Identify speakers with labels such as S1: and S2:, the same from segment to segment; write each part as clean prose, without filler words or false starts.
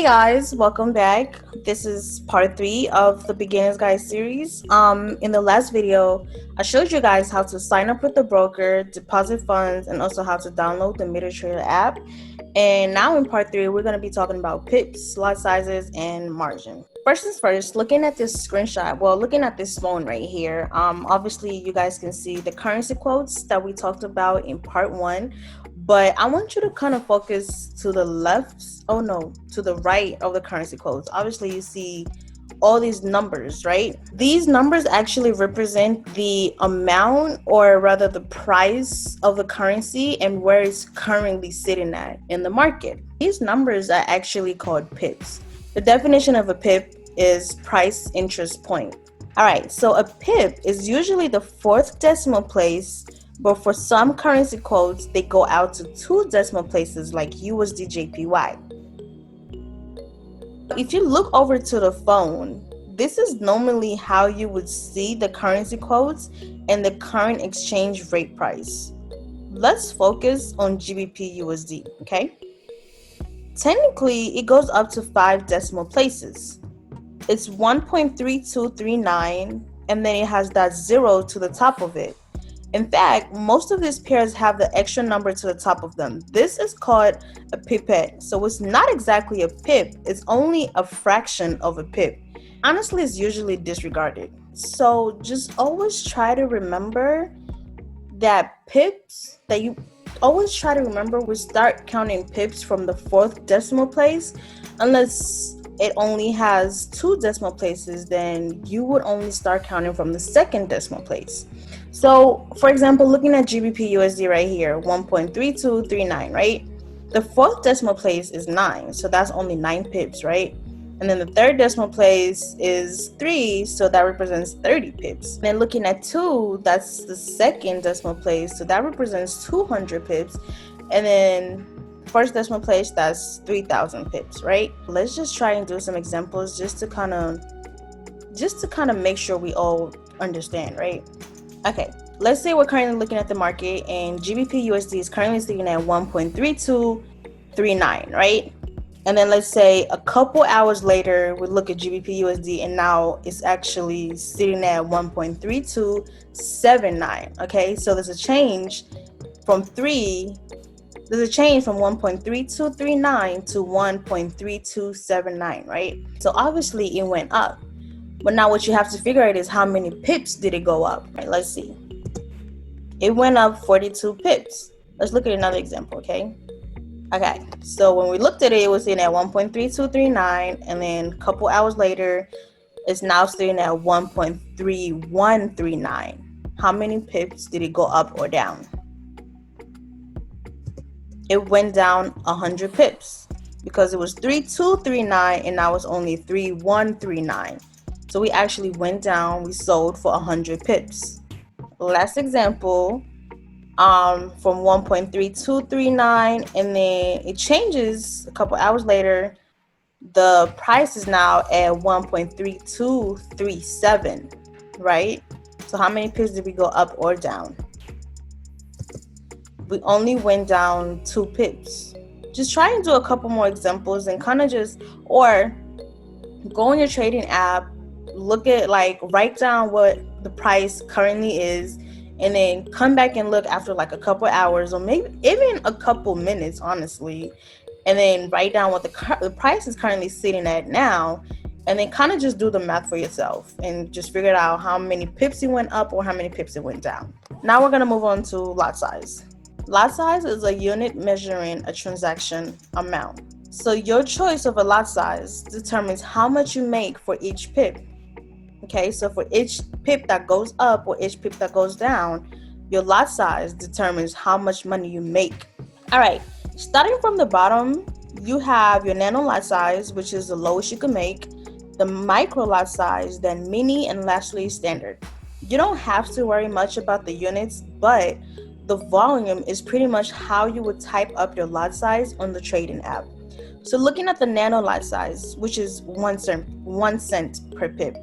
S1: Hey guys, welcome back. This is part 3 of the Beginner's Guide series. In the last video, I showed you guys how to sign up with the broker, deposit funds, and also how to download the MetaTrader app. And now in part 3, we're going to be talking about pips, lot sizes, and margin. First things first, looking at this screenshot, looking at this phone right here, obviously you guys can see the currency quotes that we talked about in part 1. But I want you to kind of focus to the left, to the right of the currency codes. Obviously, you see all these numbers, right? These numbers actually represent the amount, or rather the price of the currency and where it's currently sitting at in the market. These numbers are actually called pips. The definition of a pip is price interest point. All right, so a pip is usually the fourth decimal place, but for some currency codes, they go out to 2 decimal places like USD JPY. If you look over to the phone, this is normally how you would see the currency codes and the current exchange rate price. Let's focus on GBP USD, okay? Technically, it goes up to 5 decimal places. It's 1.3239, and then it has that 0 to the top of it. In fact, most of these pairs have the extra number to the top of them. This is called a pipette. So it's not exactly a pip, it's only a fraction of a pip. Honestly, it's usually disregarded. So just always try to remember that pips, we start counting pips from the 4th decimal place. Unless it only has 2 decimal places, then you would only start counting from the 2nd decimal place. So, for example, looking at GBP USD right here, 1.3239, right? The 4th decimal place is 9, so that's only 9 pips, right? And then the 3rd decimal place is 3, so that represents 30 pips. Then looking at 2, that's the 2nd decimal place, so that represents 200 pips. And then 1st decimal place, that's 3,000 pips, right? Let's just try and do some examples just to kind of make sure we all understand, right? Okay, let's say we're currently looking at the market and GBP USD is currently sitting at 1.3239, right? And then let's say a couple hours later, we look at GBP USD and now it's actually sitting at 1.3279, okay? So there's a change from 1.3239 to 1.3279, right? So obviously it went up. But now what you have to figure out is how many pips did it go up, right? Let's see. It went up 42 pips. Let's look at another example, okay? Okay, so when we looked at it, it was sitting at 1.3239, and then a couple hours later, it's now sitting at 1.3139. How many pips did it go up or down? It went down 100 pips because it was 3239 and now it's only 3139. So we actually went down, we sold for 100 pips. Last example, from 1.3239, and then it changes a couple hours later. The price is now at 1.3237, right? So how many pips did we go up or down? We only went down 2 pips. Just try and do a couple more examples and kind of or go on your trading app, look at, write down what the price currently is, and then come back and look after a couple hours or maybe even a couple minutes, honestly, and then write down what the price is currently sitting at now, and then kind of just do the math for yourself and just figure out how many pips it went up or how many pips it went down. Now we're going to move on to lot size. Lot size is a unit measuring a transaction amount. So your choice of a lot size determines how much you make for each pip. Okay, so for each pip that goes up or each pip that goes down, your lot size determines how much money you make. All right, starting from the bottom, you have your nano lot size, which is the lowest you can make, the micro lot size, then mini, and lastly standard. You don't have to worry much about the units, but the volume is pretty much how you would type up your lot size on the trading app. So looking at the nano lot size, which is 1 cent per pip,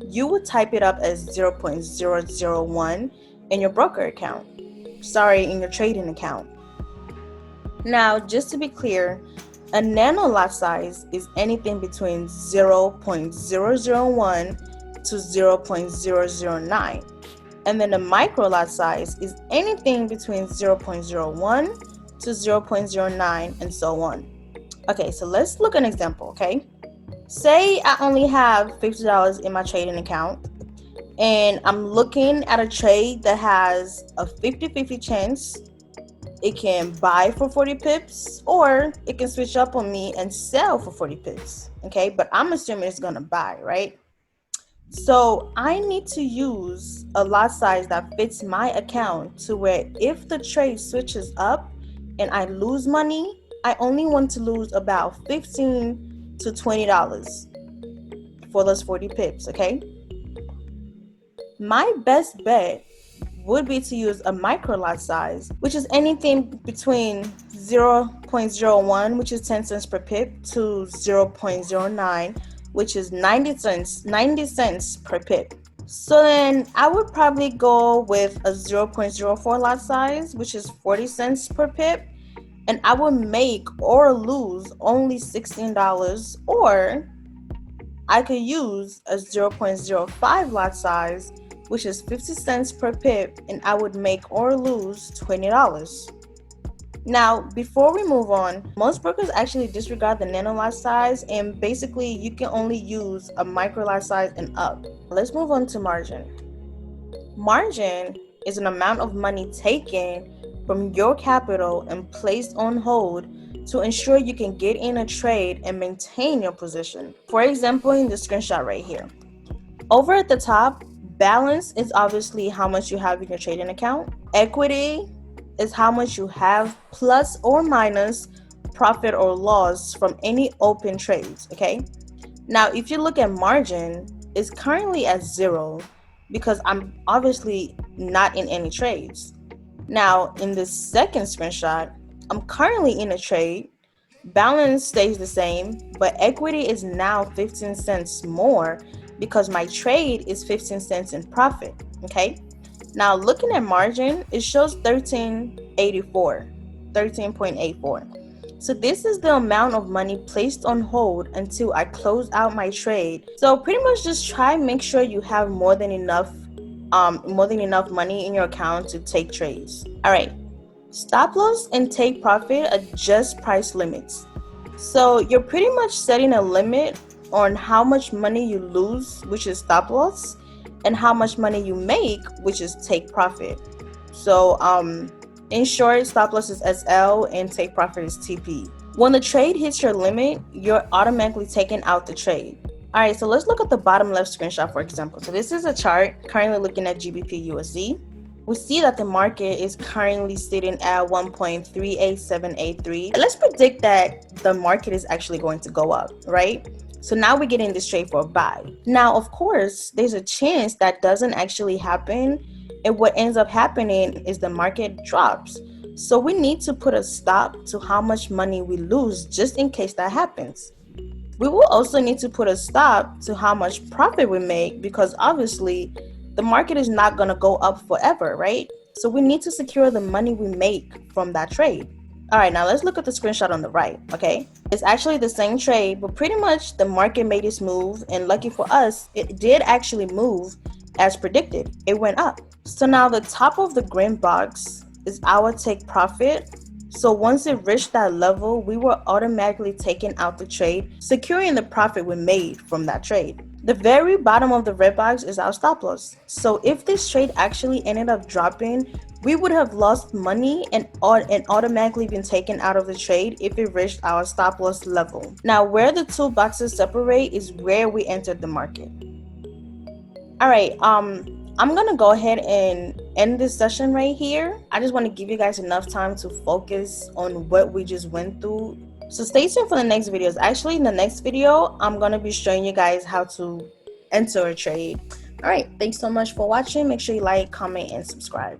S1: you would type it up as 0.001 in your broker account. In your trading account. Now, just to be clear, A nano lot size is anything between 0.001 to 0.009. And then a micro lot size is anything between 0.01 to 0.09 and so on. Okay, so let's look at an example, okay? Say I only have $50 in my trading account and I'm looking at a trade that has a 50-50 chance it can buy for 40 pips or it can switch up on me and sell for 40 pips, okay? But I'm assuming it's gonna buy, right? So I need to use a lot size that fits my account to where if the trade switches up and I lose money, I only want to lose about $15 to $20 for those 40 pips, okay? My best bet would be to use a micro lot size, which is anything between 0.01, which is 10 cents per pip, to 0.09, which is 90 cents per pip. So then I would probably go with a 0.04 lot size, which is 40 cents per pip, and I would make or lose only $16, or I could use a 0.05 lot size, which is 50 cents per pip, and I would make or lose $20. Now, before we move on, most brokers actually disregard the nano lot size, and basically you can only use a micro lot size and up. Let's move on to margin. Margin is an amount of money taken from your capital and placed on hold to ensure you can get in a trade and maintain your position. For example, in the screenshot right here. Over at the top, balance is obviously how much you have in your trading account. Equity is how much you have plus or minus profit or loss from any open trades, okay? Now, if you look at margin, it's currently at 0 because I'm obviously not in any trades. Now, in the second screenshot, I'm currently in a trade. Balance stays the same, but equity is now 15 cents more because my trade is 15 cents in profit, okay? Now, looking at margin, it shows 13.84. So this is the amount of money placed on hold until I close out my trade. So pretty much just try and make sure you have more than enough money in your account to take trades. All right, stop loss and take profit adjust price limits. So you're pretty much setting a limit on how much money you lose, which is stop loss, and how much money you make, which is take profit. So in short, stop loss is SL and take profit is TP. When the trade hits your limit, you're automatically taking out the trade. All right, so let's look at the bottom left screenshot, for example. So this is a chart currently looking at GBP USD. We see that the market is currently sitting at 1.38783. Let's predict that the market is actually going to go up, right? So now we're getting this trade for a buy. Now, of course, there's a chance that doesn't actually happen. And what ends up happening is the market drops. So we need to put a stop to how much money we lose just in case that happens. We will also need to put a stop to how much profit we make because obviously the market is not going to go up forever, right? So we need to secure the money we make from that trade. All right, now let's look at the screenshot on the right, okay? It's actually the same trade, but pretty much the market made its move, and lucky for us, it did actually move as predicted. It went up. So now the top of the green box is our take profit. So once it reached that level, we were automatically taking out the trade, securing the profit we made from that trade. The very bottom of the red box is our stop loss. So if this trade actually ended up dropping, we would have lost money and automatically been taken out of the trade if it reached our stop loss level. Now, where the two boxes separate is where we entered the market. All right, I'm gonna go ahead and end this session right here. I just want to give you guys enough time to focus on what we just went through. So stay tuned for the next videos. Actually, in the next video, I'm gonna be showing you guys how to enter a trade. All right, thanks so much for watching. Make sure you like, comment, and subscribe.